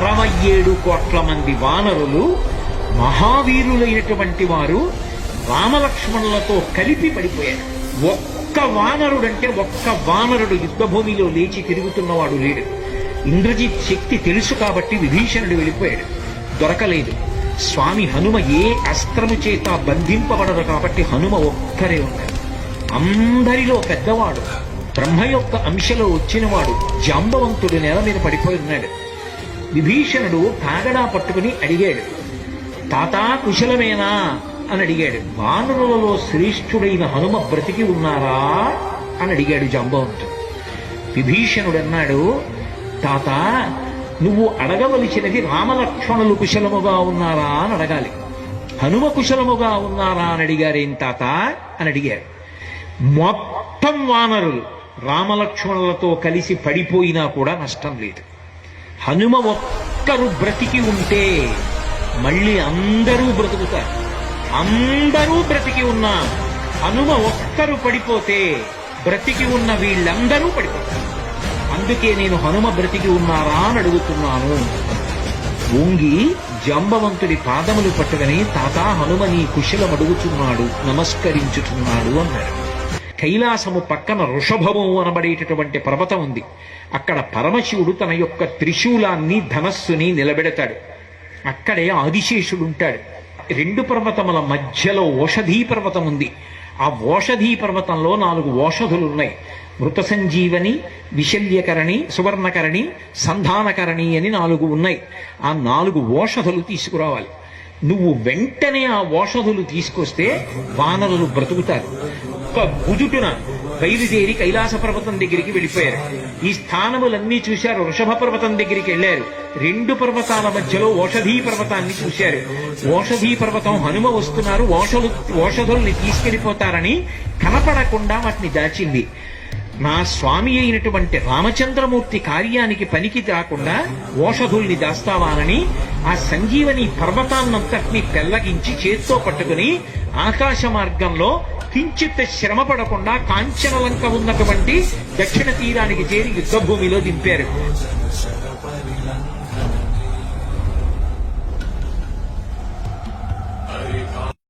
67 కోట్ల మంది వానరులు మహావీరులైనటువంటి వారు రామలక్ష్మణులతో కలిపి పడిపోయారు. ఒక్క వానరుడు యుద్ధభూమిలో లేచి తిరుగుతున్నవాడు లేడు. ఇంద్రజిత్ శక్తి తెలుసు కాబట్టి విభీషణుడు వెళ్ళిపోయాడు, దొరకలేదు. స్వామి హనుమ ఏ అస్త్రము చేత బంధింపబడదు కాబట్టి హనుమ ఒక్కరే ఉన్నారు. అందరిలో పెద్దవాడు, బ్రహ్మ యొక్క అంశలో వచ్చినవాడు జాంబవంతుడు నేల మీద పడిపోయి ఉన్నాడు. విభీషణుడు కాగడా పట్టుకుని అడిగాడు, తాతా కుశలమేనా అని అడిగాడు. వానరులలో శ్రేష్ఠుడైన హనుమ బ్రతికి ఉన్నారా అని అడిగాడు జాంబవంతుడు. విభీషణుడు అన్నాడు, తాత నువ్వు అడగవలసినది రామలక్ష్మణులు కుశలముగా ఉన్నారా అని అడగాలి. హనుమ కుశలముగా ఉన్నారా అని అడిగారేం తాత అని అడిగారు. మొత్తం వానరులు రామలక్ష్మణులతో కలిసి పడిపోయినా కూడా నష్టం లేదు. హనుమ ఒక్కరు బ్రతికి ఉంటే మళ్ళీ అందరూ బ్రతుకుతారు. అందరూ బ్రతికి ఉన్నా హనుమ ఒక్కరు పడిపోతే బ్రతికి ఉన్న వీళ్ళందరూ పడిపోతారు. అందుకే నేను హనుమ బ్రతికి ఉన్నారా అని అడుగుతున్నాను. వంగి జాంబవంతుడి పాదములు పట్టుకుని తాతా హనుమ నీ కుశలం అడుగుతున్నాడు, నమస్కరించుతున్నాడు అన్నాడు. కైలాసము పక్కన వృషభము అనబడేటటువంటి పర్వతం ఉంది. అక్కడ పరమశివుడు తన యొక్క త్రిశూలాన్ని ధనస్సుని నిలబెడతాడు. అక్కడే ఆదిశేషుడుంటాడు. 2 పర్వతముల మధ్యలో ఓషధీ పర్వతం ఉంది. ఆ ఓషధీ పర్వతంలో 4 ఓషధులున్నాయి. మృత సంజీవని, విశల్యకరణి, సువర్ణకరణి, సంధానకరణి అని 4 ఉన్నాయి. ఆ 4 ఓషధులు తీసుకురావాలి. నువ్వు వెంటనే ఆ ఓషధులు తీసుకొస్తే వానరులు బ్రతుకుతారు. ఒక గుజుటున బయలుదేరి కైలాస పర్వతం దగ్గరికి వెళ్ళిపోయారు. ఈ స్థానములన్నీ చూశారు. వృషభ పర్వతం దగ్గరికి వెళ్ళారు. 2 పర్వతాల మధ్యలో ఓషధీ పర్వతాన్ని చూశారు. ఓషధీ పర్వతం హనుమ వస్తున్నారు, ఓషధుల్ని తీసుకెళ్లిపోతారని కనపడకుండా వాటిని దాచింది. నా స్వామి అయినటువంటి రామచంద్రమూర్తి కార్యానికి పనికి రాకుండా ఓషధుల్ని దాస్తావానని ఆ సంజీవని పర్వతాన్నంతటినీ పెళ్లగించి చేత్తో పట్టుకుని ఆకాశ మార్గంలో కించిత్ శ్రమ పడకుండా కాంచనలంక ఉన్నటువంటి దక్షిణ తీరానికి చేరి యుద్ధభూమిలో దింపారు.